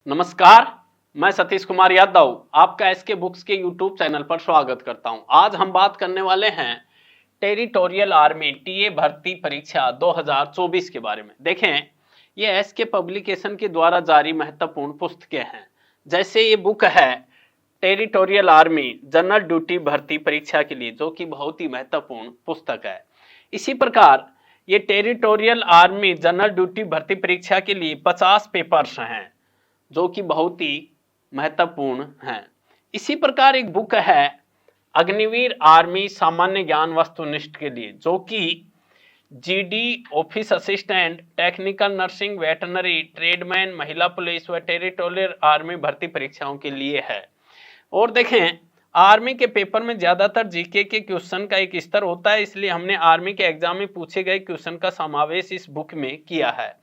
नमस्कार, मैं सतीश कुमार यादव आपका एसके बुक्स के यूट्यूब चैनल पर स्वागत करता हूं। आज हम बात करने वाले हैं टेरिटोरियल आर्मी टीए भर्ती परीक्षा 2024 के बारे में। देखें, ये एसके पब्लिकेशन के द्वारा जारी महत्वपूर्ण पुस्तकें हैं। जैसे ये बुक है टेरिटोरियल आर्मी जनरल ड्यूटी भर्ती परीक्षा के लिए, जो कि बहुत ही महत्वपूर्ण पुस्तक है। इसी प्रकार ये टेरिटोरियल आर्मी जनरल ड्यूटी भर्ती परीक्षा के लिए 50 पेपर्स हैं, जो कि बहुत ही महत्वपूर्ण हैं। इसी प्रकार एक बुक है अग्निवीर आर्मी सामान्य ज्ञान वस्तुनिष्ठ के लिए, जो कि GD, office assistant, technical nursing, veterinary, tradesman, महिला पुलिस व टेरिटोरियल आर्मी भर्ती परीक्षाओं के लिए है। और देखें, आर्मी के पेपर में ज्यादातर जीके के क्वेश्चन का एक स्तर होता है, इसलिए हमने आर्मी के एग्जाम में पूछे गए क्वेश्चन का समावेश इस बुक में किया है।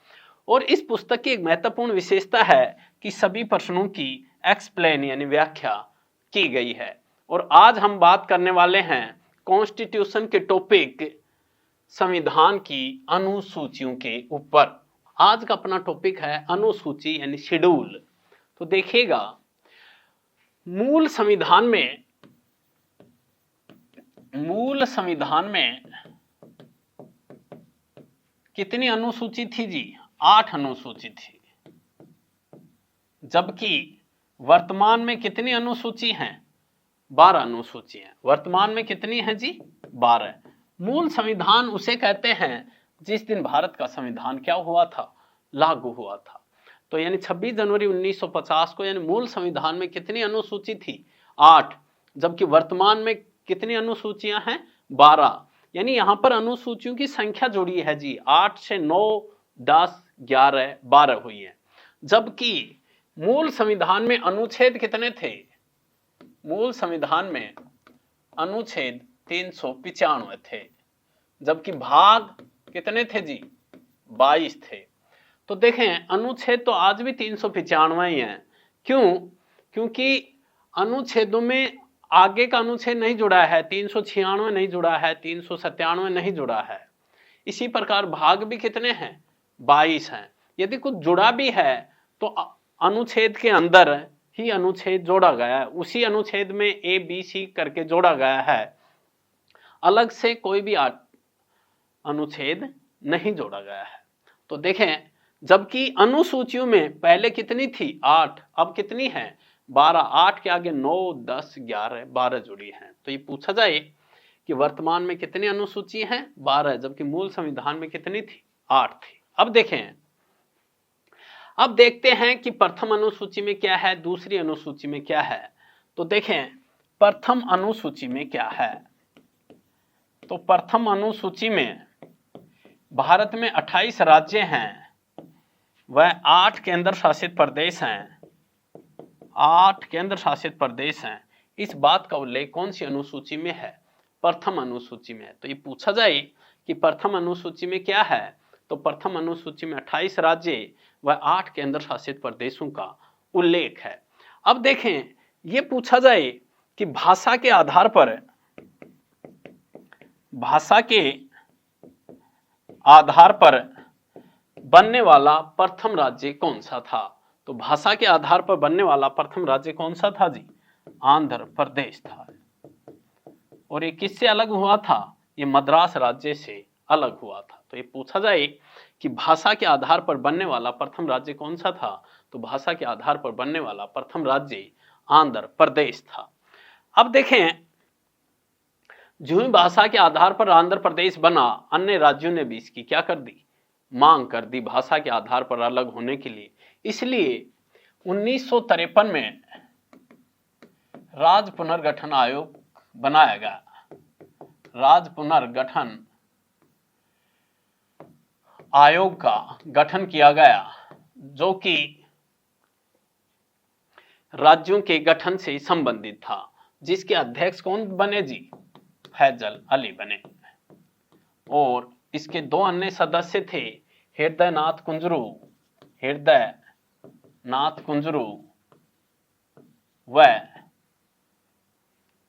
और इस पुस्तक की एक महत्वपूर्ण विशेषता है कि सभी प्रश्नों की एक्सप्लेन यानी व्याख्या की गई है। और आज हम बात करने वाले हैं कॉन्स्टिट्यूशन के टॉपिक संविधान की अनुसूचियों के ऊपर। आज का अपना टॉपिक है अनुसूची यानी शेड्यूल। तो देखिएगा, मूल संविधान में कितनी अनुसूची थी जी? 8 अनुसूची थी। जबकि वर्तमान में कितनी अनुसूची हैं? 12 अनुसूची हैं। वर्तमान में कितनी है जी? 12। मूल संविधान उसे कहते हैं जिस दिन भारत का संविधान क्या हुआ था? लागू हुआ था। तो यानी 26 जनवरी 1950 को यानी मूल संविधान में कितनी अनुसूची थी? 8। जबकि वर्तमान में कितनी अनुसूचियां हैं? 12। यानी यहां पर अनुसूचियों की संख्या जुड़ी है जी, 8 से 9, 10, 11, 12 हुई है। जबकि मूल संविधान में अनुच्छेद कितने थे? मूल संविधान में अनुच्छेद 395 थे। जबकि भाग कितने थे जी? 22 थे। तो देखें, अनुच्छेद तो आज भी 395 ही हैं। क्यों? क्योंकि अनुच्छेदों में आगे का अनुच्छेद नहीं जुड़ा है, 396 नहीं जुड़ा है, 397 नहीं जुड़ा है। इसी प्रकार भाग भी कितने हैं? 22 हैं। यदि कुछ जुड़ा भी है तो अनुच्छेद के अंदर ही अनुच्छेद जोड़ा गया है, उसी अनुच्छेद में ए बी सी करके जोड़ा गया है, अलग से कोई भी अनुच्छेद नहीं जोड़ा गया है। तो देखें, जबकि अनुसूचियों में पहले कितनी थी? 8, अब कितनी है? 12। 8 के आगे 9, 10, 11, 12 जुड़ी हैं। तो ये पूछा जाए कि वर्तमान में कितनी अनुसूची हैं? 12। जबकि मूल संविधान में कितनी थी? 8 थी। अब देखते हैं कि प्रथम अनुसूची में क्या है, दूसरी अनुसूची में क्या है। तो देखें, प्रथम अनुसूची में क्या है। तो प्रथम अनुसूची में भारत में 28 राज्य हैं वह 8 केंद्र शासित प्रदेश हैं। 8 केंद्र शासित प्रदेश हैं। इस बात का उल्लेख कौन सी अनुसूची में है? प्रथम अनुसूची में है। तो ये पूछा जाए कि प्रथम अनुसूची में क्या है, तो प्रथम अनुसूची में 28 राज्य व 8 केंद्र शासित प्रदेशों का उल्लेख है। अब देखें, ये पूछा जाए कि भाषा के आधार पर बनने वाला प्रथम राज्य कौन सा था? तो भाषा के आधार पर बनने वाला प्रथम राज्य कौन सा था जी? आंध्र प्रदेश था। और ये किससे अलग हुआ था? ये मद्रास राज्य से अलग हुआ था। तो ये पूछा जाए कि भाषा के आधार पर बनने वाला प्रथम राज्य कौन सा था? तो भाषा के आधार पर बनने वाला प्रथम राज्य आंध्र प्रदेश था। अब देखें, जो ही भाषा के आधार पर आंध्र प्रदेश बना, अन्य राज्यों ने भी इसकी क्या कर दी? मांग कर दी, भाषा के आधार पर अलग होने के लिए। इसलिए 1953 में राज्य पुनर्गठन आयोग बनाया गया। राज्य पुनर्गठन आयोग का गठन किया गया, जो कि राज्यों के गठन से संबंधित था, जिसके अध्यक्ष कौन बने जी? फैजल अली बने। और इसके 2 अन्य सदस्य थे, हृदयनाथ कुंजरू व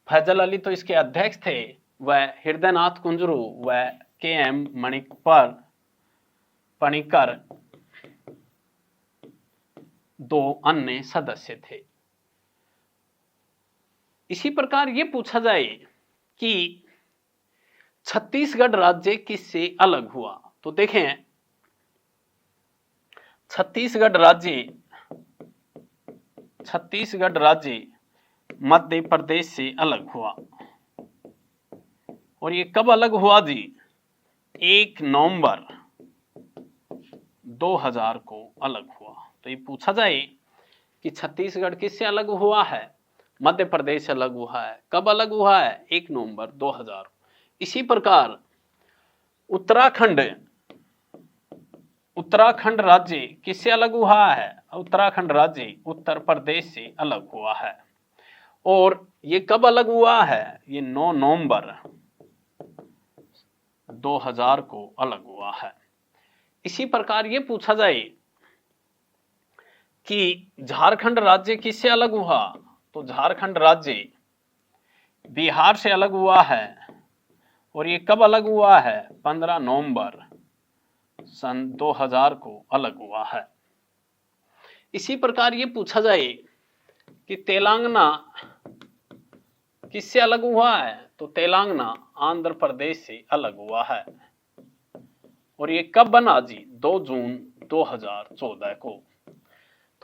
फैजल अली तो इसके अध्यक्ष थे, वह हृदयनाथ कुंजरू व के.एम. पणिक्कर 2 अन्य सदस्य थे। इसी प्रकार ये पूछा जाए कि छत्तीसगढ़ राज्य किससे अलग हुआ, तो देखें छत्तीसगढ़ राज्य मध्य प्रदेश से अलग हुआ। और ये कब अलग हुआ जी? 1 नवंबर 2000 को अलग हुआ। तो ये पूछा जाए कि छत्तीसगढ़ किससे अलग हुआ है? मध्य प्रदेश से अलग हुआ है। कब अलग हुआ है? 1 नवंबर 2000। इसी प्रकार उत्तराखंड राज्य किससे अलग हुआ है? उत्तराखंड राज्य उत्तर प्रदेश से अलग हुआ है। और ये कब अलग हुआ है? ये 9 नवंबर 2000 को अलग हुआ है। इसी प्रकार ये पूछा जाए कि झारखंड राज्य किससे अलग हुआ? तो झारखंड राज्य बिहार से अलग हुआ है। और ये कब अलग हुआ है? 15 नवंबर सन 2000 को अलग हुआ है। इसी प्रकार ये पूछा जाए कि तेलंगाना किससे अलग हुआ है? तो तेलंगाना आंध्र प्रदेश से अलग हुआ है। और ये कब बना जी? 2 जून 2014 को।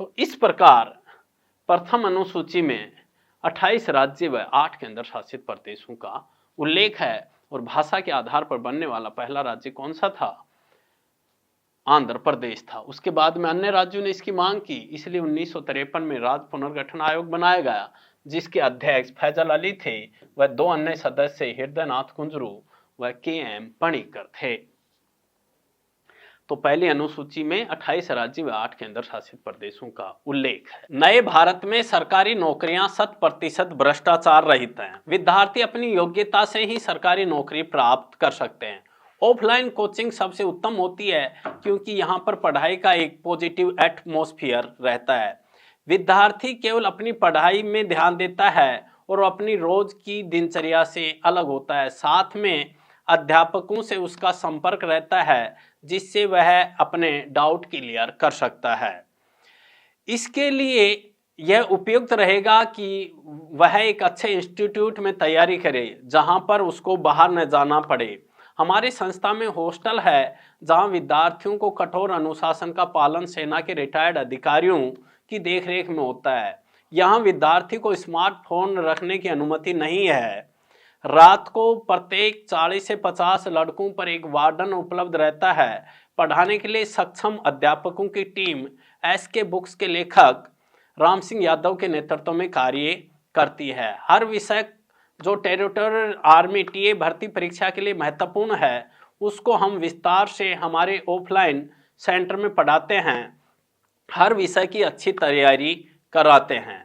तो इस प्रकार प्रथम अनुसूची में 28 राज्य व 8 केंद्र शासित प्रदेशों का उल्लेख है। और भाषा के आधार पर बनने वाला पहला राज्य कौन सा था? आंध्र प्रदेश था। उसके बाद में अन्य राज्यों ने इसकी मांग की, इसलिए 1953 में राज्य पुनर्गठन आयोग बनाया गया, जिसके अध्यक्ष फैजल अली थे व 2 अन्य सदस्य हृदयनाथ कुंजरू व KM पणिक्कर थे। तो पहली अनुसूची में 28 राज्य व 8 केंद्र शासित प्रदेशों का उल्लेख है। नए भारत में सरकारी नौकरियां 100% भ्रष्टाचार रहित हैं। विद्यार्थी अपनी योग्यता से ही सरकारी नौकरी प्राप्त कर सकते हैं। ऑफलाइन कोचिंग सबसे उत्तम होती है, क्योंकि यहाँ पर पढ़ाई का एक पॉजिटिव एटमॉस्फेयर रहता है। विद्यार्थी केवल अपनी पढ़ाई में ध्यान देता है और अपनी रोज की दिनचर्या से अलग होता है। साथ में अध्यापकों से उसका संपर्क रहता है, जिससे वह अपने डाउट क्लियर कर सकता है। इसके लिए यह उपयुक्त रहेगा कि वह एक अच्छे इंस्टीट्यूट में तैयारी करे, जहां पर उसको बाहर न जाना पड़े। हमारी संस्था में हॉस्टल है, जहां विद्यार्थियों को कठोर अनुशासन का पालन सेना के रिटायर्ड अधिकारियों की देखरेख में होता है। यहाँ विद्यार्थी को स्मार्टफोन रखने की अनुमति नहीं है। रात को प्रत्येक 40 से 50 लड़कों पर एक वार्डन उपलब्ध रहता है। पढ़ाने के लिए सक्षम अध्यापकों की टीम SK बुक्स के लेखक राम सिंह यादव के नेतृत्व में कार्य करती है। हर विषय जो टेरिटोरियल आर्मी TA भर्ती परीक्षा के लिए महत्वपूर्ण है, उसको हम विस्तार से हमारे ऑफलाइन सेंटर में पढ़ाते हैं। हर विषय की अच्छी तैयारी कराते हैं।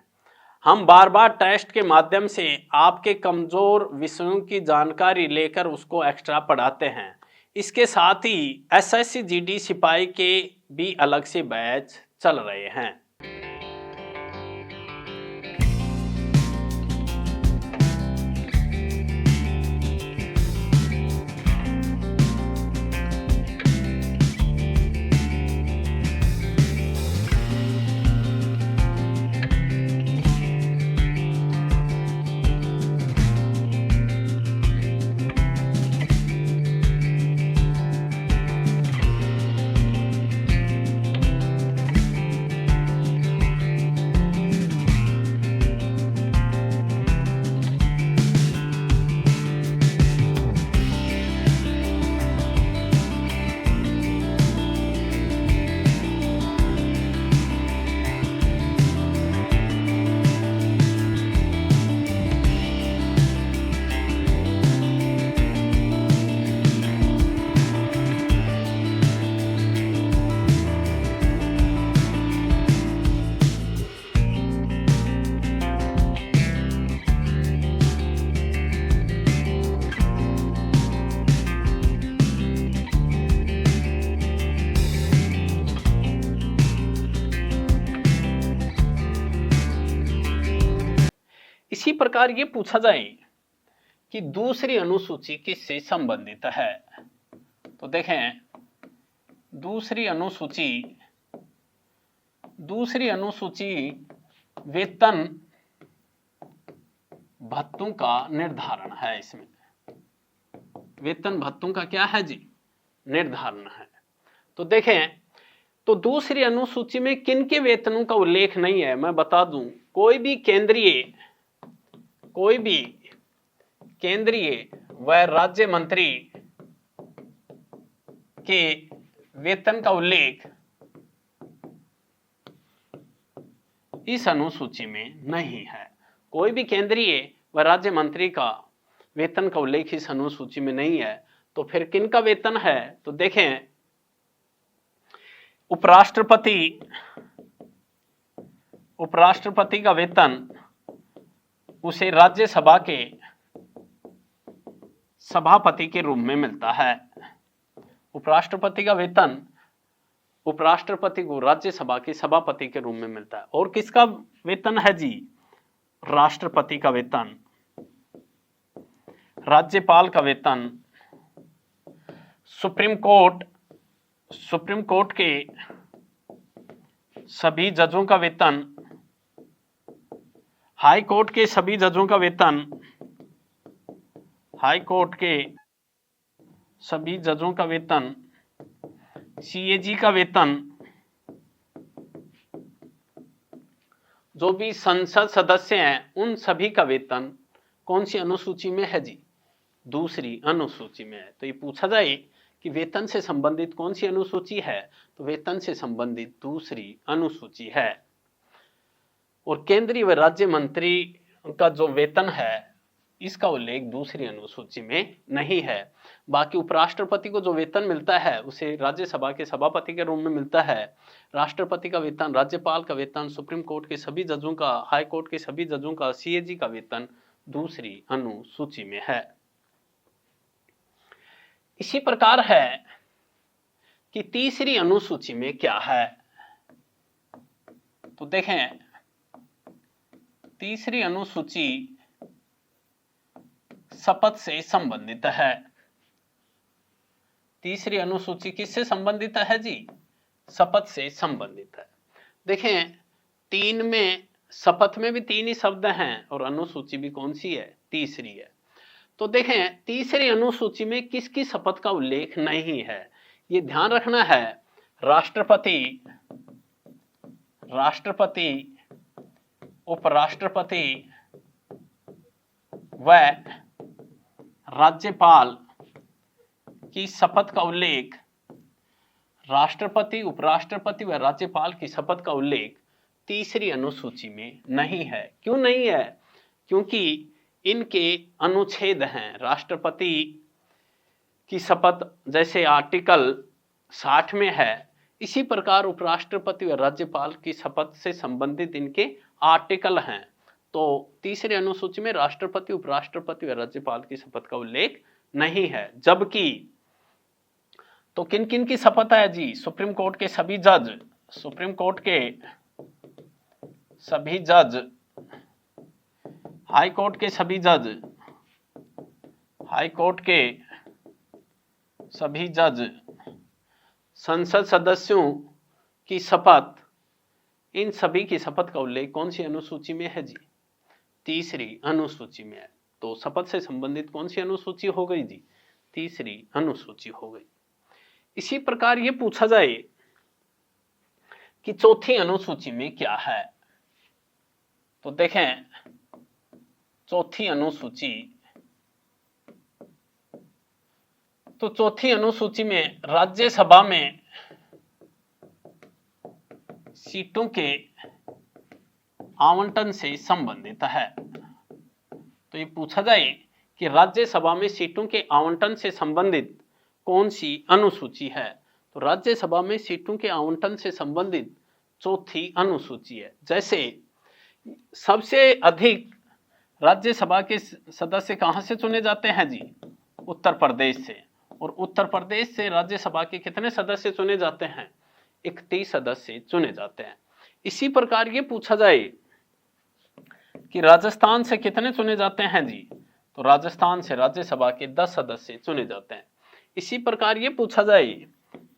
हम बार बार टेस्ट के माध्यम से आपके कमजोर विषयों की जानकारी लेकर उसको एक्स्ट्रा पढ़ाते हैं। इसके साथ ही SSC GD सिपाही के भी अलग से बैच चल रहे हैं। इसी प्रकार ये पूछा जाए कि दूसरी अनुसूची किससे संबंधित है, तो देखें दूसरी अनुसूची दूसरी अनुसूची वेतन भत्तों का निर्धारण है। इसमें वेतन भत्तों का क्या है जी? निर्धारण है। तो देखें, तो दूसरी अनुसूची में किन के वेतनों का उल्लेख नहीं है, मैं बता दूं, कोई भी केंद्रीय व राज्य मंत्री के वेतन का उल्लेख इस अनुसूची में नहीं है। कोई भी केंद्रीय व राज्य मंत्री का वेतन का उल्लेख इस अनुसूची में नहीं है। तो फिर किनका वेतन है? तो देखें, उपराष्ट्रपति का वेतन उसे राज्यसभा के सभापति के रूप में मिलता है। उपराष्ट्रपति का वेतन उपराष्ट्रपति को राज्यसभा के सभापति के रूप में मिलता है। और किसका वेतन है जी? राष्ट्रपति का वेतन, राज्यपाल का वेतन, सुप्रीम कोर्ट के सभी जजों का वेतन, हाई कोर्ट के सभी जजों का वेतन, हाई कोर्ट के सभी जजों का वेतन, सीएजी का वेतन, जो भी संसद सदस्य हैं उन सभी का वेतन कौन सी अनुसूची में है जी? दूसरी अनुसूची में है। तो ये पूछा जाए कि वेतन से संबंधित कौन सी अनुसूची है, तो वेतन से संबंधित दूसरी अनुसूची है। और केंद्रीय व राज्य मंत्री का जो वेतन है इसका उल्लेख दूसरी अनुसूची में नहीं है। बाकी उपराष्ट्रपति को जो वेतन मिलता है उसे राज्यसभा के सभापति के रूप में मिलता है। राष्ट्रपति का वेतन, राज्यपाल का वेतन, सुप्रीम कोर्ट के सभी जजों का, हाई कोर्ट के सभी जजों का, सीएजी का वेतन दूसरी अनुसूची में है। इसी प्रकार है कि तीसरी अनुसूची में क्या है? तो देखें, तीसरी अनुसूची शपथ से संबंधित है। तीसरी अनुसूची किससे संबंधित है जी? शपथ से संबंधित है। देखें, तीन में, शपथ में भी तीन ही शब्द हैं और अनुसूची भी कौन सी है? तीसरी है। तो देखें, तीसरी अनुसूची में किसकी शपथ का उल्लेख नहीं है, ये ध्यान रखना है। राष्ट्रपति, उपराष्ट्रपति व राज्यपाल की शपथ का उल्लेख, राष्ट्रपति, उपराष्ट्रपति व राज्यपाल की शपथ का उल्लेख तीसरी अनुसूची में नहीं है। क्यों नहीं है? क्योंकि इनके अनुच्छेद हैं। राष्ट्रपति की शपथ जैसे आर्टिकल 60 में है, इसी प्रकार उपराष्ट्रपति व राज्यपाल की शपथ से संबंधित इनके आर्टिकल हैं। तो तीसरी अनुसूची में राष्ट्रपति, उपराष्ट्रपति व राज्यपाल की शपथ का उल्लेख नहीं है। जबकि तो किन किन की शपथ है जी? सुप्रीम कोर्ट के सभी जज, सुप्रीम कोर्ट के सभी जज, हाई कोर्ट के सभी जज, हाई कोर्ट के सभी जज, संसद सदस्यों की शपथ, इन सभी की शपथ का उल्लेख कौन सी अनुसूची में है जी? तीसरी अनुसूची में है। तो शपथ से संबंधित कौन सी अनुसूची हो गई जी? तीसरी अनुसूची हो गई। इसी प्रकार ये पूछा जाए कि चौथी अनुसूची में क्या है? तो देखें, चौथी अनुसूची, तो चौथी अनुसूची में राज्यसभा में सीटों के आवंटन से संबंधित है। तो ये पूछा जाए कि राज्यसभा में सीटों के आवंटन से संबंधित कौन सी अनुसूची है? तो राज्यसभा में सीटों के आवंटन से संबंधित चौथी अनुसूची है। जैसे सबसे अधिक राज्यसभा के सदस्य कहां से चुने जाते हैं जी? उत्तर प्रदेश से। और उत्तर प्रदेश से राज्यसभा के कितने सदस्य चुने जाते हैं? 31 सदस्य चुने जाते हैं। इसी प्रकार ये पूछा जाए कि राजस्थान से कितने चुने जाते हैं जी? तो राजस्थान से राज्यसभा के 10 सदस्य चुने जाते हैं। इसी प्रकार ये पूछा जाए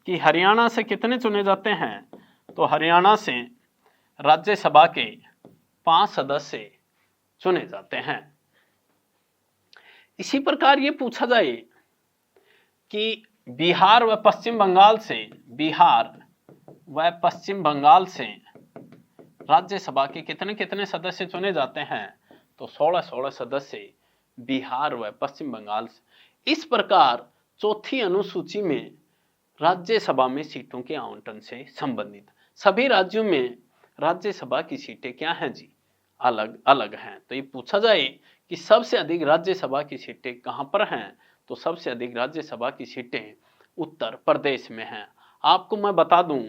कि हरियाणा से कितने चुने जाते हैं? तो हरियाणा से राज्यसभा के 5 सदस्य चुने जाते हैं। इसी प्रकार ये पूछा जाए कि बिहार व पश्चिम बंगाल से राज्यसभा के कितने कितने सदस्य चुने जाते हैं, तो 16 सदस्य बिहार व पश्चिम बंगाल से। इस प्रकार चौथी अनुसूची में राज्यसभा में सीटों के आवंटन से संबंधित सभी राज्यों में राज्यसभा की सीटें क्या हैं जी, अलग अलग हैं। तो ये पूछा जाए कि सबसे अधिक राज्यसभा की सीटें कहां पर हैं, तो सबसे अधिक राज्यसभा की सीटें उत्तर प्रदेश में हैं। आपको मैं बता दूं,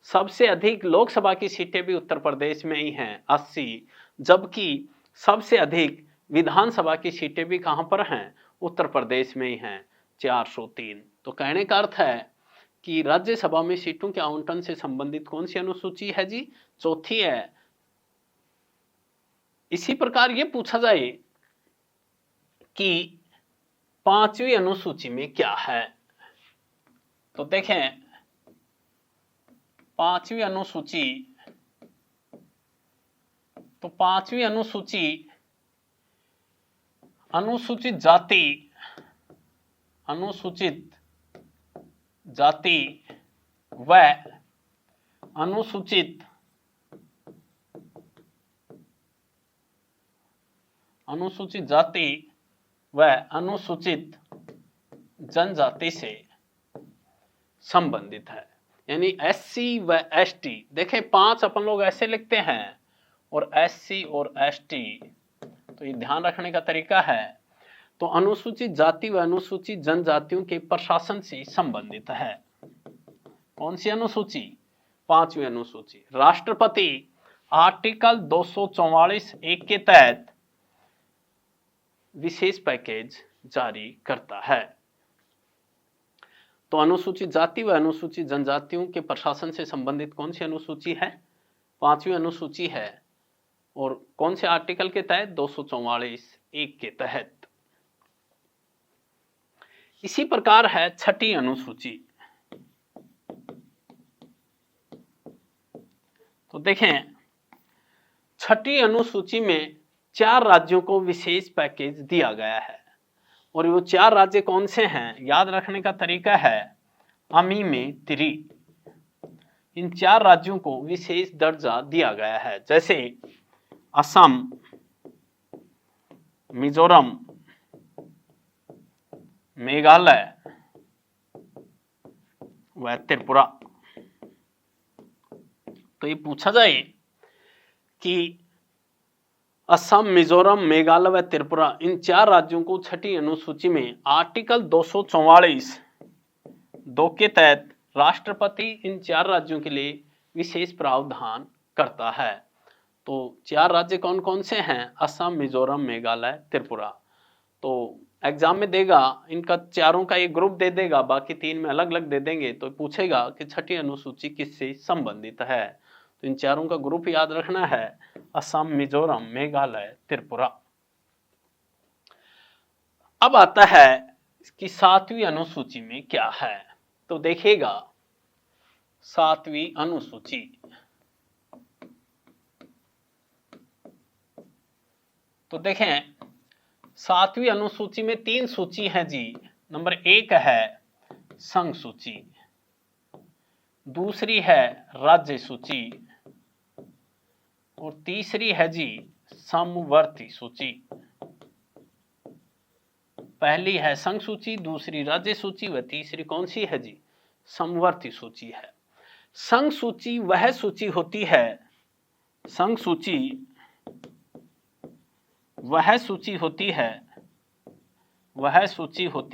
सबसे अधिक लोकसभा की सीटें भी उत्तर प्रदेश में ही हैं 80, जबकि सबसे अधिक विधानसभा की सीटें भी कहां पर हैं, उत्तर प्रदेश में ही हैं 403। तो कहने का अर्थ है कि राज्यसभा में सीटों के आवंटन से संबंधित कौन सी अनुसूची है जी, चौथी है। इसी प्रकार यह पूछा जाए कि 5वीं अनुसूची में क्या है, तो देखें 5वीं अनुसूची, तो 5वीं अनुसूची अनुसूचित जाति व अनुसूचित जाति व अनुसूचित जनजाति से संबंधित है। यानी एससी व एसटी, देखें 5 अपन लोग ऐसे लिखते हैं और एससी और एसटी, तो ये ध्यान रखने का तरीका है। तो अनुसूचित जाति व अनुसूचित जनजातियों के प्रशासन से संबंधित है। कौन सी अनुसूची, 5वीं अनुसूची। राष्ट्रपति आर्टिकल 244(1) के तहत विशेष पैकेज जारी करता है। तो अनुसूचित जाति व अनुसूचित जनजातियों के प्रशासन से संबंधित कौन सी अनुसूची है, 5वीं अनुसूची है। और कौन से आर्टिकल के तहत, 244(1) के तहत। इसी प्रकार है 6ठी अनुसूची। तो देखें 6ठी अनुसूची में 4 राज्यों को विशेष पैकेज दिया गया है, और वो 4 राज्य कौन से हैं, याद रखने का तरीका है अमी में त्रि। इन 4 राज्यों को विशेष दर्जा दिया गया है, जैसे असम, मिजोरम, मेघालय व त्रिपुरा। तो ये पूछा जाए कि असम, मिजोरम, मेघालय व त्रिपुरा, इन 4 राज्यों को 6ठी अनुसूची में आर्टिकल 244(2) के तहत राष्ट्रपति इन 4 राज्यों के लिए विशेष प्रावधान करता है। तो 4 राज्य कौन कौन से हैं, असम, मिजोरम, मेघालय, त्रिपुरा। तो एग्जाम में देगा, इनका चारों का एक ग्रुप दे देगा, बाकी 3 में अलग अलग दे देंगे। तो पूछेगा कि 6ठी अनुसूची किससे संबंधित है, तो इन चारों का ग्रुप याद रखना है, असम, मिजोरम, मेघालय, त्रिपुरा। अब आता है कि 7वीं अनुसूची में क्या है, तो देखिएगा 7वीं अनुसूची। तो देखें 7वीं अनुसूची में 3 सूची है जी। नंबर 1 है संघ सूची, दूसरी है राज्य सूची, और तीसरी है जी समवर्ती सूची। पहली है संघ सूची, दूसरी राज्य सूची व तीसरी कौन सी है जी, समवर्ती सूची है। संघ सूची वह सूची होती है, संघ सूची वह सूची होती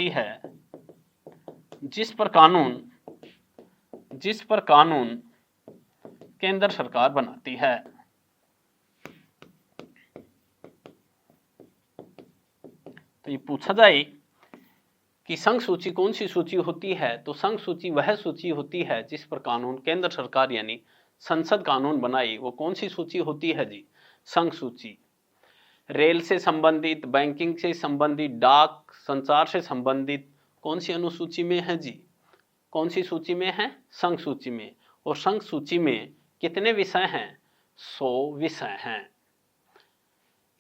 है जिस पर कानून केंद्र सरकार बनाती है। तो ये पूछा जाए कि संघ सूची कौन सी सूची होती है, तो संघ सूची वह सूची होती है जिस पर कानून केंद्र सरकार यानी संसद कानून बनाई, वो कौन सी सूची होती है जी, संघ सूची। रेल से संबंधित, बैंकिंग से संबंधित, डाक संचार से संबंधित कौन सी अनुसूची में है जी, कौन सी सूची में है, संघ सूची में। और संघ सूची में कितने विषय हैं, 100 विषय हैं।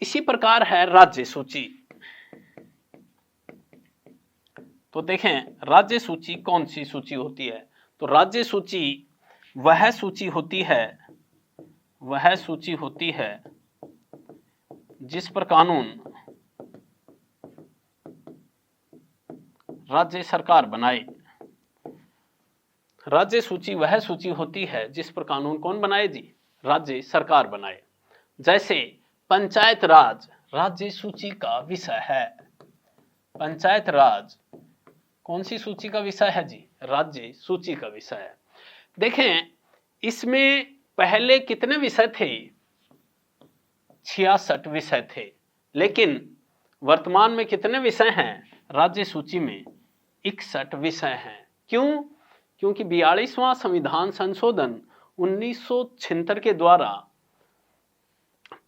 इसी प्रकार है राज्य सूची। तो देखें राज्य सूची कौन सी सूची होती है, तो राज्य सूची वह सूची होती है जिस पर कानून राज्य सरकार बनाए। राज्य सूची वह सूची होती है जिस पर कानून कौन बनाए जी, राज्य सरकार बनाए। जैसे पंचायत राज राज्य सूची का विषय है। पंचायत राज कौन सी सूची का विषय है जी, राज्य सूची का विषय है। देखें इसमें पहले कितने विषय थे, 66 विषय थे, लेकिन वर्तमान में कितने विषय हैं राज्य सूची में, 61 विषय हैं। क्यों, क्योंकि 42वां संविधान संशोधन 1976 के द्वारा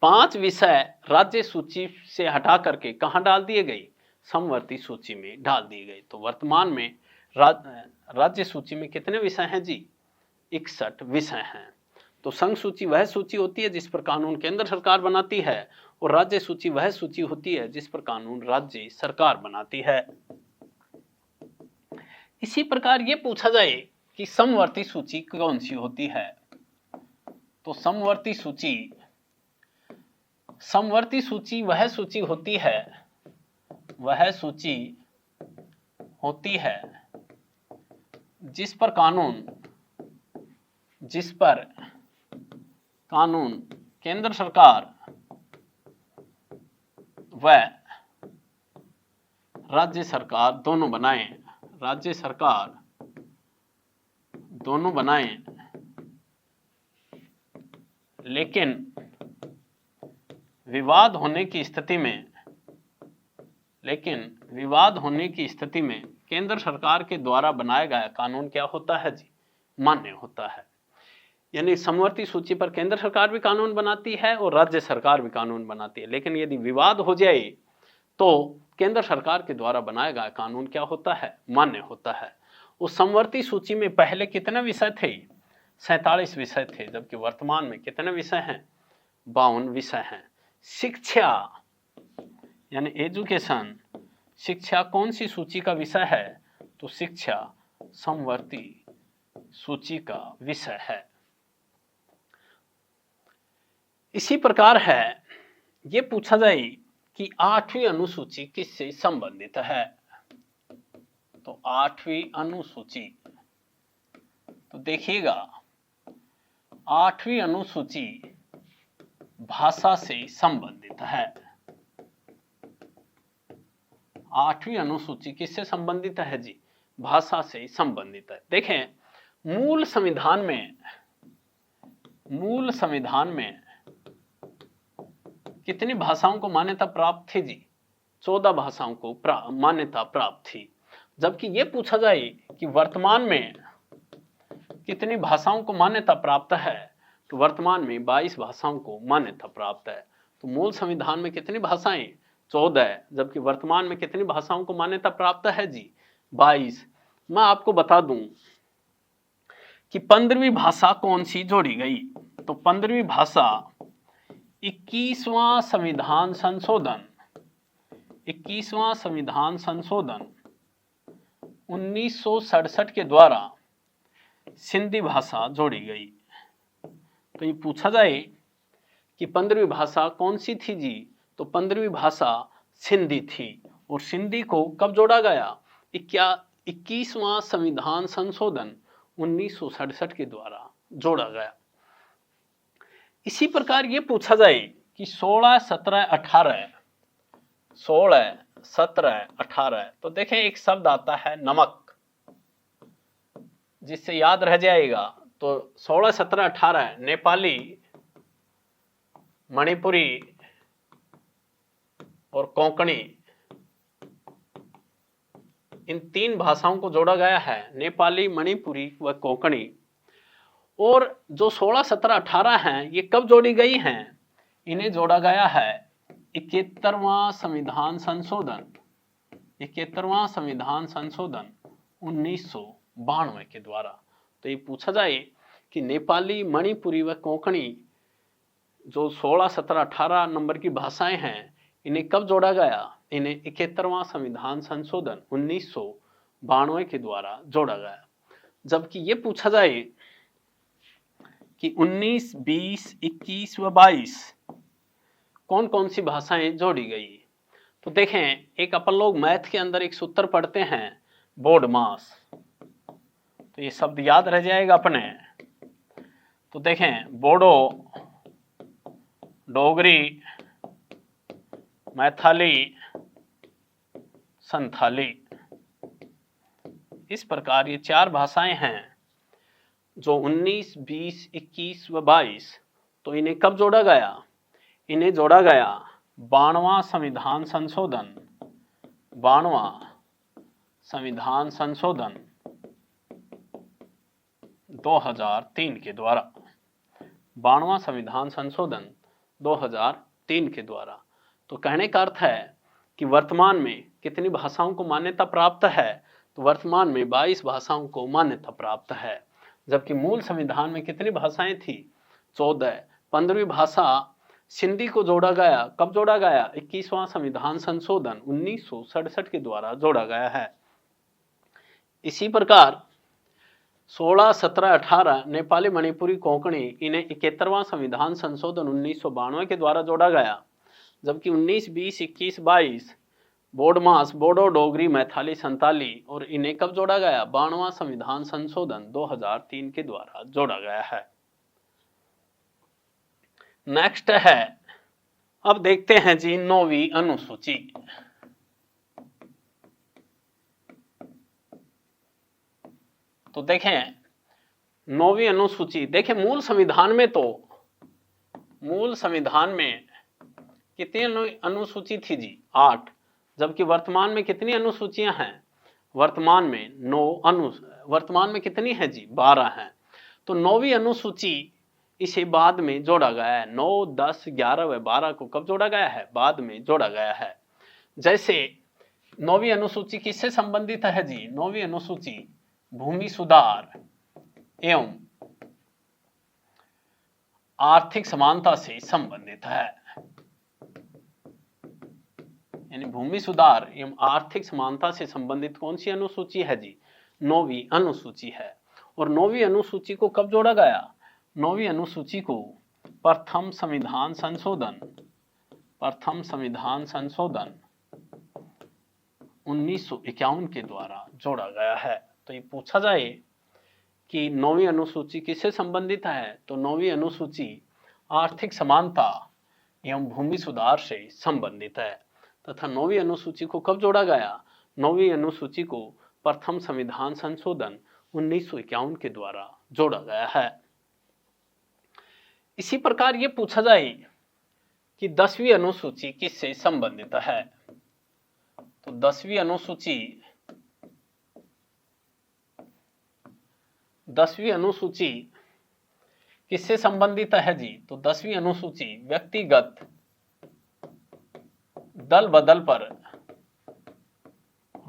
5 विषय राज्य सूची से हटा करके कहां डाल दिए गई, समवर्ती सूची में डाल दी गई। तो वर्तमान में राज्य सूची में कितने विषय हैं जी, 61 विषय हैं। तो संघ सूची वह सूची होती है जिस पर कानून केंद्र सरकार बनाती है, और राज्य सूची वह सूची होती है जिस पर कानून राज्य सरकार बनाती है। इसी प्रकार ये पूछा जाए कि समवर्ती सूची कौन सी होती है, तो समवर्ती सूची वह सूची होती है जिस पर कानून केंद्र सरकार व राज्य सरकार दोनों बनाएं, लेकिन विवाद होने की स्थिति में केंद्र सरकार के द्वारा बनाया गया कानून क्या होता है जी, मान्य होता है। यानी समवर्ती सूची पर केंद्र सरकार भी कानून बनाती है और राज्य सरकार भी कानून बनाती है, लेकिन यदि विवाद हो जाए तो केंद्र सरकार के द्वारा बनाया गया कानून क्या होता है, मान्य होता है। उस समवर्ती सूची में पहले कितने विषय थे, 47 विषय थे, जबकि वर्तमान में कितने विषय हैं, 52 विषय हैं। शिक्षा यानी एजुकेशन, शिक्षा कौन सी सूची का विषय है, तो शिक्षा समवर्ती सूची का विषय है। इसी प्रकार है ये पूछा जाए कि 8वीं अनुसूची किससे संबंधित है, तो 8वीं अनुसूची, तो देखिएगा 8वीं अनुसूची भाषा से संबंधित है। 8वीं अनुसूची किससे संबंधित है जी, भाषा से संबंधित है। देखें मूल संविधान में कितनी भाषाओं को मान्यता प्राप्त थी जी, 14 भाषाओं को मान्यता प्राप्त थी। जबकि यह पूछा जाए कि वर्तमान में कितनी भाषाओं को मान्यता प्राप्त है, तो वर्तमान में 22 भाषाओं को मान्यता प्राप्त है। तो मूल संविधान में कितनी भाषाएं, 14, जबकि वर्तमान में कितनी भाषाओं को मान्यता प्राप्त है जी, 22। मैं आपको बता दूं कि 15वीं भाषा कौन सी जोड़ी गई, तो 15वीं भाषा 21वां संविधान संशोधन 1967 के द्वारा सिंधी भाषा जोड़ी गई। तो ये पूछा जाए कि 15वीं भाषा कौन सी थी जी, तो 15वीं भाषा सिंधी थी, और सिंधी को कब जोड़ा गया, 21वां संविधान संशोधन 1967 के द्वारा जोड़ा गया। इसी प्रकार ये पूछा जाए कि 16, 17, 18, तो देखें एक शब्द आता है नमक, जिससे याद रह जाएगा। तो 16, 17, 18 नेपाली, मणिपुरी और कोंकणी, इन 3 भाषाओं को जोड़ा गया है, नेपाली, मणिपुरी व कोंकणी। और जो 16, 17, 18 हैं ये कब जोड़ी गई हैं, इन्हें जोड़ा गया है 71वां संविधान संशोधन 1992 के द्वारा। तो ये पूछा जाए कि नेपाली, मणिपुरी व कोंकणी जो 16, 17, 18 नंबर की भाषाएं हैं, इन्हें कब जोड़ा गया? इन्हें 71वां संविधान संशोधन 1992 के द्वारा जोड़ा गया। जबकि ये पूछा जाए कि 19, 20, 21 व 22 कौन कौन सी भाषाएं जोड़ी गई, तो देखें, एक अपन लोग मैथ के अंदर एक सूत्र पढ़ते हैं, बोर्ड मास, तो ये शब्द याद रह जाएगा अपने। तो देखें, बोडो, डोगरी, मैथाली, संथाली, इस प्रकार ये 4 भाषाएं हैं जो 19, 20, 21 व 22, तो इन्हें कब जोड़ा गया? इन्हें जोड़ा गया 92वां संविधान संशोधन, 92वां संविधान संशोधन 2003 के द्वारा, 92वां संविधान संशोधन 2003 के द्वारा। तो कहने का अर्थ है कि वर्तमान में कितनी भाषाओं को मान्यता प्राप्त है? तो वर्तमान में 22 भाषाओं को मान्यता प्राप्त है। जबकि मूल संविधान में कितनी भाषाएं थी? 14। 15वीं भाषा सिंधी को जोड़ा गया, कब जोड़ा गया? 21वां संविधान संशोधन 1967 के द्वारा जोड़ा गया है। इसी प्रकार 16, 17, 18 नेपाली, मणिपुरी, कोंकणी, इन्हें 71वां संविधान संशोधन 1992 के द्वारा जोड़ा गया। जबकि 19, 20, 21, 22 बोडमास, बोडो, डोगरी, मैथाली, संताली, और इन्हें कब जोड़ा गया? 92वां संविधान संशोधन 2003 के द्वारा जोड़ा गया है। नेक्स्ट है, अब देखते हैं जी 9वीं अनुसूची। तो देखें 9वीं अनुसूची, देखें मूल संविधान में कितनी अनुसूची थी जी? 8। जबकि वर्तमान में कितनी अनुसूचियां हैं? वर्तमान में 9 वर्तमान में कितनी है जी? 12 हैं। तो 9वीं अनुसूची इसे बाद में जोड़ा गया है। 9, 10, 11 व 12 को कब जोड़ा गया है? बाद में जोड़ा गया है। जैसे 9वीं अनुसूची किससे संबंधित है जी? 9वीं अनुसूची भूमि सुधार एवं आर्थिक समानता से संबंधित है। यानी भूमि सुधार एवं आर्थिक समानता से संबंधित कौन सी अनुसूची है जी? 9वीं अनुसूची है। और 9वीं अनुसूची को कब जोड़ा गया? 9वीं अनुसूची को प्रथम संविधान संशोधन 1951 के द्वारा जोड़ा गया है। तो ये पूछा जाए कि 9वीं अनुसूची किससे संबंधित है? तो 9वीं अनुसूची आर्थिक समानता एवं भूमि सुधार से संबंधित है। तथा 9वीं अनुसूची को कब जोड़ा गया? 9वीं अनुसूची को प्रथम संविधान संशोधन 1951 के द्वारा जोड़ा गया है। इसी प्रकार ये पूछा जाए कि 10वीं अनुसूची किससे संबंधित है? तो 10वीं अनुसूची किससे संबंधित है जी? तो 10वीं अनुसूची व्यक्तिगत दल बदल पर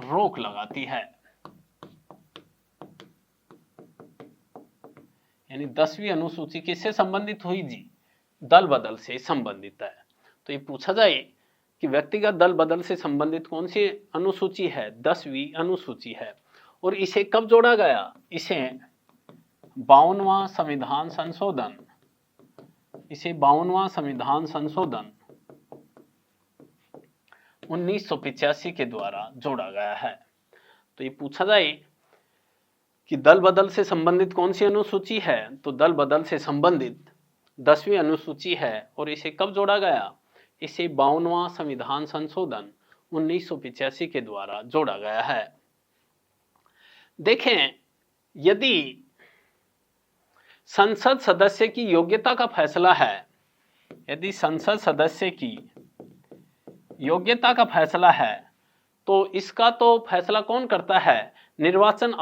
रोक लगाती है। यानी 10वीं अनुसूची किससे संबंधित हुई जी? दल बदल से संबंधित है। तो ये पूछा जाए कि व्यक्तिगत दल बदल से संबंधित कौन सी अनुसूची है? 10वीं अनुसूची है। और इसे कब जोड़ा गया? इसे 52वां संविधान संशोधन 1985 के द्वारा जोड़ा गया है। तो ये पूछा जाए कि दल बदल से संबंधित कौन सी अनुसूची है? तो दल बदल से संबंधित 10वीं अनुसूची है। और इसे कब जोड़ा गया? इसे 52वां संविधान संशोधन 1985 के द्वारा जोड़ा गया है। देखें, यदि संसद सदस्य की योग्यता का फैसला है, यदि संसद सदस्य की योग्यता का फैसला है, तो इसका तो फैसला कौन करता है? निर्वाचन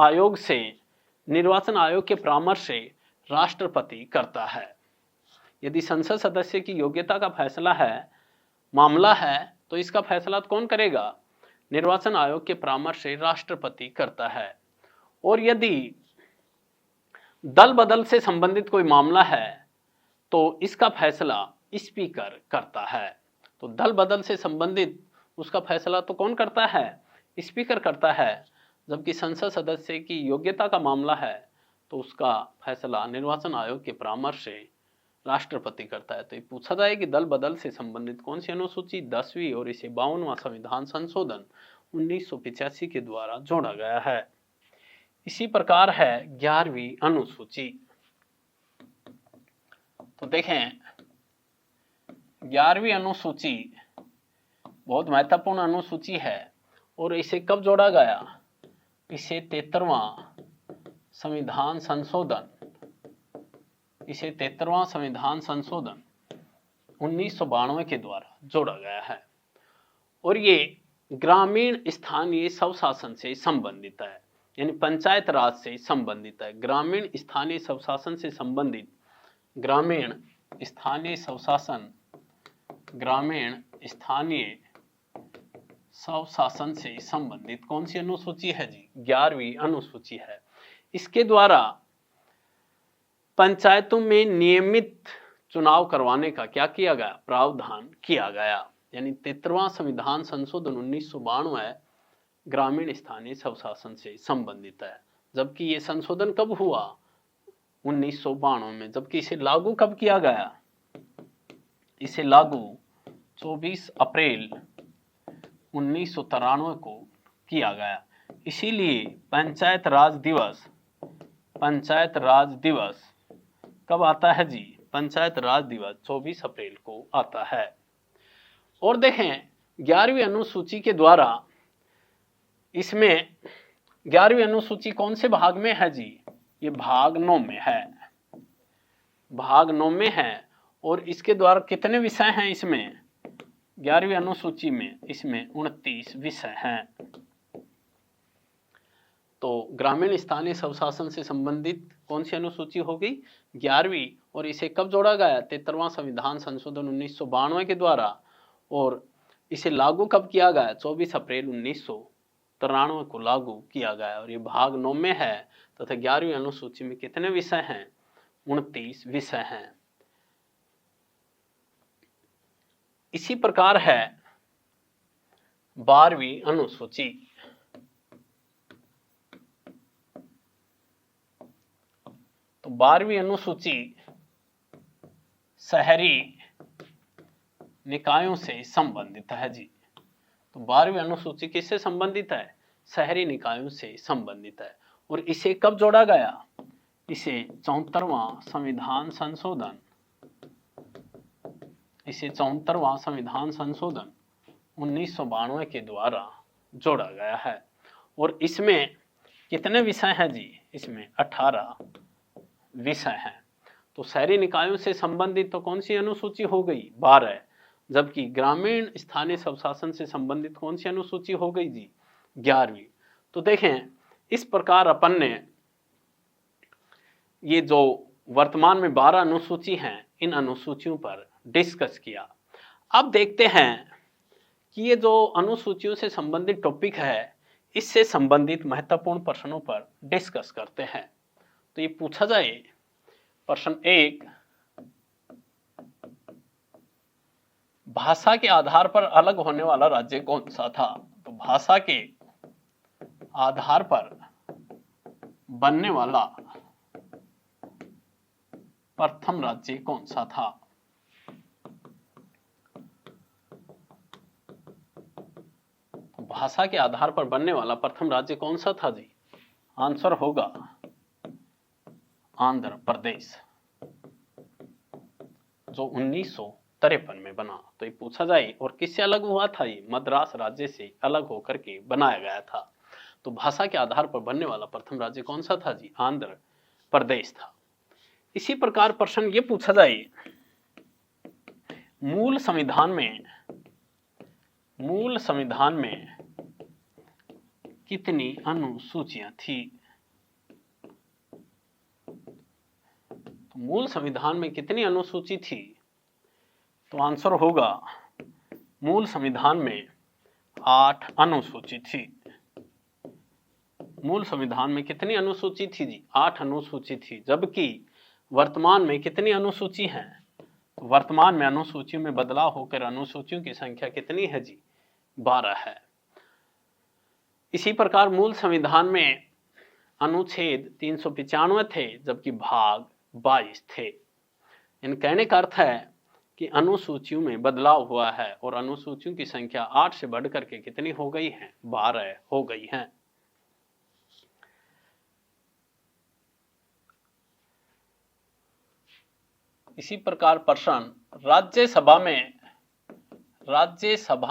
आयोग के परामर्श से राष्ट्रपति करता है। यदि संसद सदस्य की योग्यता का फैसला है, मामला है, तो इसका फैसला कौन करेगा? निर्वाचन आयोग के परामर्श से राष्ट्रपति करता है। और यदि दल बदल से संबंधित कोई मामला है, तो इसका फैसला स्पीकर करता है। तो दल बदल से संबंधित उसका फैसला तो कौन करता है? स्पीकर करता है। जबकि संसद सदस्य की योग्यता का मामला है तो उसका फैसला निर्वाचन आयोग के परामर्श से राष्ट्रपति करता है। तो ये पूछा जाए कि दल बदल से संबंधित कौन सी अनुसूची 10वीं और इसे 52वां संविधान संशोधन 1985 के द्वारा जोड़ा गया है। इसी प्रकार है 11वीं अनुसूची। तो देखें 11वीं अनुसूची बहुत महत्वपूर्ण अनुसूची है और इसे कब जोड़ा गया? इसे 73वां संविधान संशोधन 1992 के द्वारा जोड़ा गया है और ये ग्रामीण स्थानीय स्वशासन से संबंधित है, यानी पंचायत राज से संबंधित है। ग्रामीण स्थानीय स्वशासन से संबंधित ग्रामीण स्थानीय स्वशासन से संबंधित कौन सी अनुसूची है जी? 11वीं अनुसूची है। इसके द्वारा पंचायतों में नियमित चुनाव करवाने का क्या किया गया? प्रावधान किया गया। यानी 73वां संविधान संशोधन 1992 ग्रामीण स्थानीय स्वशासन से संबंधित है। जबकि ये संशोधन कब हुआ? 1992 में। जबकि इसे लागू कब किया गया? इसे लागू 24 अप्रैल 1993 को किया गया। इसीलिए पंचायत राज दिवस कब आता है जी? पंचायत राज दिवस 24 अप्रैल को आता है। और देखें 11वीं अनुसूची के द्वारा इसमें 11वीं अनुसूची कौन से भाग में है जी? ये भाग 9 में है। भाग 9 में है और इसके द्वारा कितने विषय हैं इसमें? 11वीं अनुसूची में इसमें 29 विषय हैं। तो ग्रामीण स्थानीय स्वशासन से संबंधित कौन सी अनुसूची हो गई? 11वीं। और इसे कब जोड़ा गया? 73वां संविधान संशोधन 1992 के द्वारा। और इसे लागू कब किया गया? 24 अप्रैल 1993 को लागू किया गया और ये भाग 9 में है तथा 11वीं अनुसूची में कितने विषय हैं? 29 विषय हैं। इसी प्रकार है 12वीं अनुसूची। तो 12वीं अनुसूची शहरी निकायों से संबंधित है जी। तो 12वीं अनुसूची किससे संबंधित है? शहरी निकायों से संबंधित है। और इसे कब जोड़ा गया? इसे 74वां संविधान संशोधन 1992 के द्वारा जोड़ा गया है। और इसमें कितने विषय हैं जी? इसमें 18 विषय हैं। तो शहरी निकायों से संबंधित तो कौन सी अनुसूची हो गई? 12। जबकि ग्रामीण स्थानीय स्वशासन से संबंधित कौन सी अनुसूची हो गई जी? 11वीं। तो देखें इस प्रकार अपन ने ये जो वर्तमान में 12 अनुसूची हैं इन अनुसूचियों पर डिस्कस किया। अब देखते हैं कि ये जो अनुसूचियों से संबंधित टॉपिक है इससे संबंधित महत्वपूर्ण प्रश्नों पर डिस्कस करते हैं। तो ये पूछा जाए प्रश्न 1, भाषा के आधार पर अलग होने वाला राज्य कौन सा था? तो भाषा के आधार पर बनने वाला प्रथम राज्य कौन सा था? भाषा के आधार पर बनने वाला प्रथम राज्य कौन सा था जी? आंसर होगा आंध्र प्रदेश, जो 1953 में बना। तो ये पूछा जाए और किससे अलग हुआ था? ये मद्रास राज्य से अलग होकर के बनाया गया था। तो भाषा के आधार पर बनने वाला प्रथम राज्य कौन सा था जी? आंध्र प्रदेश था। इसी प्रकार प्रश्न ये पूछा जाए मूल संविधान में कितनी अनुसूचियां थी? तो मूल संविधान में कितनी अनुसूची थी? तो आंसर होगा मूल संविधान में 8 अनुसूची थी। मूल संविधान में कितनी अनुसूची थी जी? 8 अनुसूची थी। जबकि वर्तमान में कितनी अनुसूची हैं? तो वर्तमान में अनुसूचियों में बदलाव होकर अनुसूचियों की संख्या कितनी है जी? 12 है। इसी प्रकार मूल संविधान में अनुच्छेद 395 थे, जबकि भाग 22 थे। इन कहने का अर्थ है कि अनुसूचियों में बदलाव हुआ है और अनुसूचियों की संख्या 8 से बढ़कर के कितनी हो गई है? 12 हो गई है। इसी प्रकार प्रश्न, राज्यसभा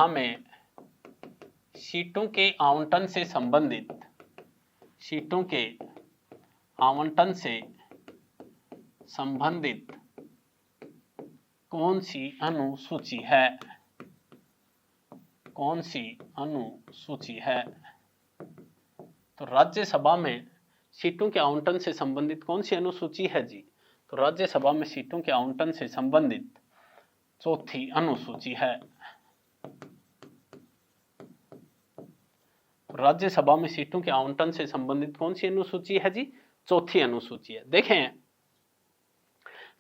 में सीटों के आवंटन से संबंधित कौन सी अनुसूची है? तो राज्यसभा में सीटों के आवंटन से संबंधित कौन सी अनुसूची है जी? तो राज्यसभा में सीटों के आवंटन से संबंधित चौथी अनुसूची है। राज्यसभा में सीटों के आवंटन से संबंधित कौन सी अनुसूची है जी? चौथी अनुसूची है। देखें,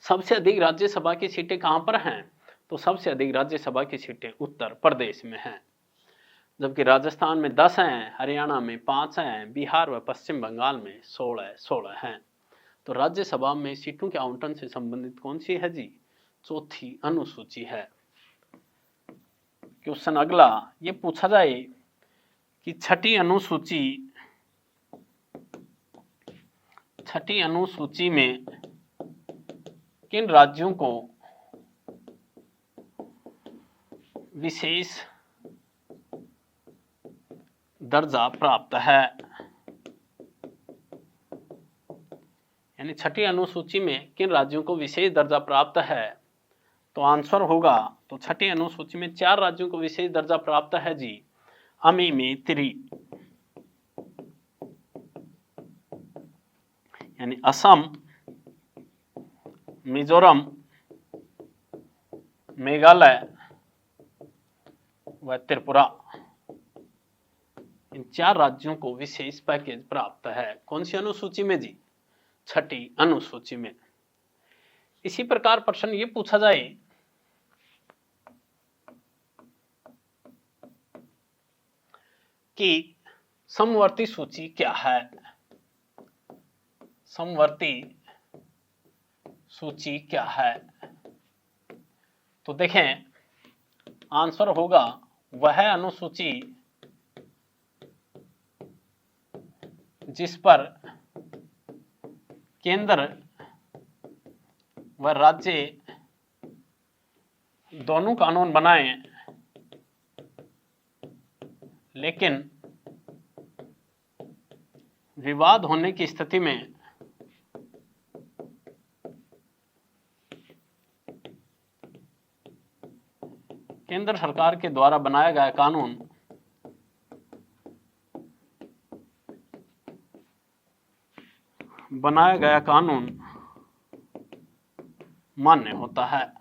सबसे अधिक राज्यसभा की सीटें कहां पर हैं? तो सबसे अधिक राज्यसभा की सीटें उत्तर प्रदेश में हैं, जबकि राजस्थान में 10 हैं, हरियाणा में 5 हैं, बिहार व पश्चिम बंगाल में 16 हैं। तो राज्यसभा में सीटों के आवंटन से संबंधित कौन सी है जी? चौथी अनुसूची है। क्वेश्चन अगला ये पूछा जाए कि छठी अनुसूची में किन राज्यों को विशेष दर्जा प्राप्त है? यानी छठी अनुसूची में किन राज्यों को विशेष दर्जा प्राप्त है? तो आंसर होगा, तो छठी अनुसूची में 4 राज्यों को विशेष दर्जा प्राप्त है जी। अमी में 3, यानी असम, मिजोरम, मेघालय व त्रिपुरा, इन 4 राज्यों को विशेष पैकेज प्राप्त है। कौन सी अनुसूची में जी? छठी अनुसूची में। इसी प्रकार प्रश्न ये पूछा जाए कि समवर्ती सूची क्या है? समवर्ती सूची क्या है? तो देखें, आंसर होगा वह अनुसूची जिस पर केंद्र व राज्य दोनों कानून बनाए, लेकिन विवाद होने की स्थिति में केंद्र सरकार के द्वारा बनाया गया कानून मान्य होता है।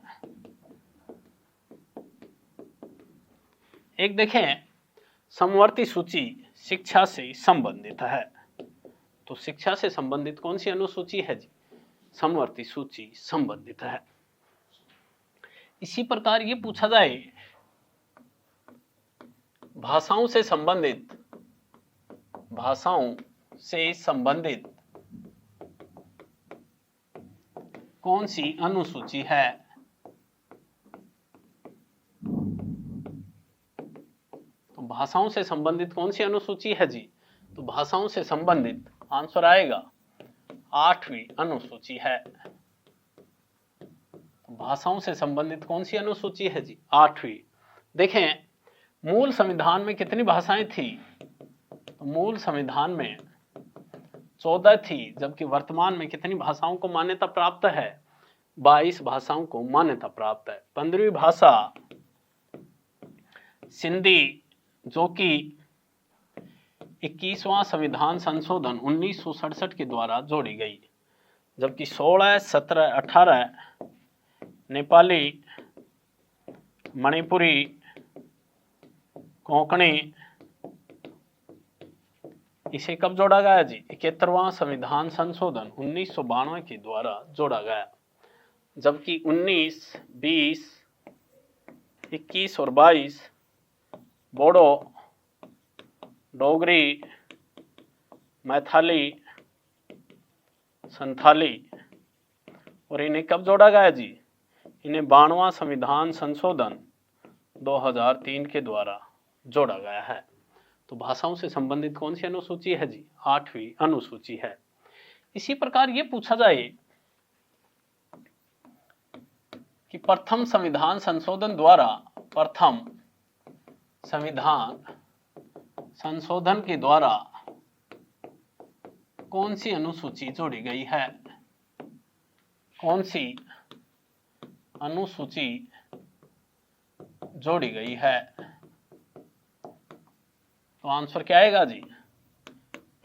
एक देखें, समवर्ती सूची शिक्षा से संबंधित है। तो शिक्षा से संबंधित कौन सी अनुसूची है जी? समवर्ती सूची संबंधित है। इसी प्रकार ये पूछा जाए भाषाओं से संबंधित कौन सी अनुसूची है? तो भाषाओं से संबंधित कौन सी अनुसूची है जी? तो भाषाओं से संबंधित आंसर आएगा 8वीं अनुसूची है। तो भाषाओं से संबंधित कौन सी अनुसूची है जी? 8वीं। देखें, मूल संविधान में कितनी भाषाएं थी? तो मूल संविधान में 14 थी, जबकि वर्तमान में कितनी भाषाओं को मान्यता प्राप्त है? 22 भाषाओं को मान्यता प्राप्त है। 15वीं भाषा सिंधी, जो कि 21वां संविधान संशोधन 1967 के द्वारा जोड़ी गई, जबकि 16, 17, 18 नेपाली, मणिपुरी, कोंकणी, इसे कब जोड़ा गया जी? 71वां संविधान संशोधन 1992 के द्वारा जोड़ा गया। जबकि 19, 20, 21 और 22 बोडो, डोगरी, मैथिली, संथाली। और इन्हें कब जोड़ा गया जी? इन्हें 92वां संविधान संशोधन 2003 के द्वारा जोड़ा गया है। तो भाषाओं से संबंधित कौन सी अनुसूची है जी? 8वीं अनुसूची है। इसी प्रकार ये पूछा जाए कि प्रथम संविधान संशोधन द्वारा, प्रथम संविधान संशोधन के द्वारा कौन सी अनुसूची जोड़ी गई है? कौन सी अनुसूची जोड़ी गई है? तो आंसर क्या आएगा जी?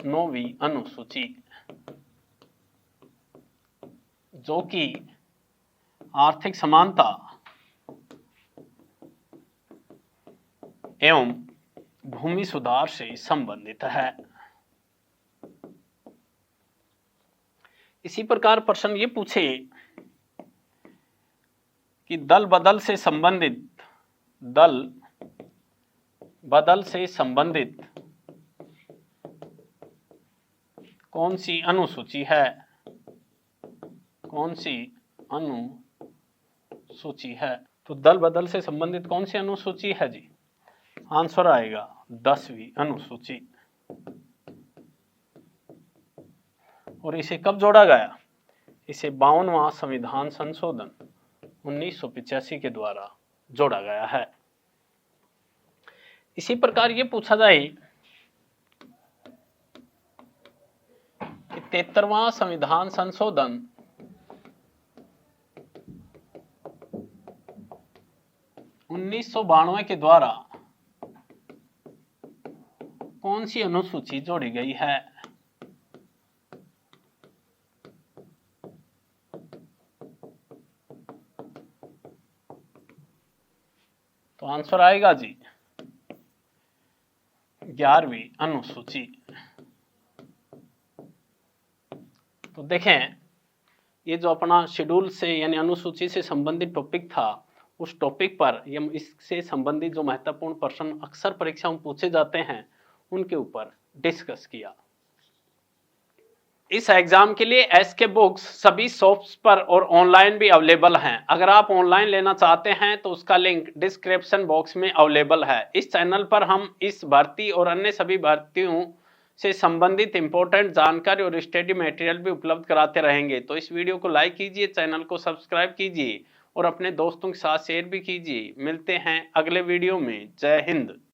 9वीं अनुसूची, जो कि आर्थिक समानता एवं भूमि सुधार से संबंधित है। इसी प्रकार प्रश्न ये पूछे कि दल बदल से संबंधित कौन सी अनुसूची है? कौन सी अनुसूची है? तो दल बदल से संबंधित कौन सी अनुसूची है जी? आंसर आएगा 10वीं अनुसूची। और इसे कब जोड़ा गया? इसे 52वां संविधान संशोधन 1985 के द्वारा जोड़ा गया है। इसी प्रकार ये पूछा जाए कि 73वां संविधान संशोधन 1992 के द्वारा कौन सी अनुसूची जोड़ी गई है? तो आंसर आएगा जी 11वीं अनुसूची। तो देखें, ये जो अपना शेड्यूल से यानी अनुसूची से संबंधित टॉपिक था, उस टॉपिक पर या इससे संबंधित जो महत्वपूर्ण प्रश्न अक्सर परीक्षा में पूछे जाते हैं उनके ऊपर डिस्कस किया। इस एग्जाम के लिए एसके बुक्स सभी शॉप्स पर और ऑनलाइन भी अवेलेबल हैं। अगर आप ऑनलाइन लेना चाहते हैं तो उसका लिंक डिस्क्रिप्शन बॉक्स में अवेलेबल है। इस चैनल पर हम इस भर्ती और अन्य सभी भर्तियों से संबंधित इंपॉर्टेंट जानकारी और स्टडी मटेरियल भी उपलब्ध कराते रहेंगे। तो इस वीडियो को लाइक कीजिए, चैनल को सब्सक्राइब कीजिए और अपने दोस्तों के साथ शेयर भी कीजिए। मिलते हैं अगले वीडियो में। जय हिंद।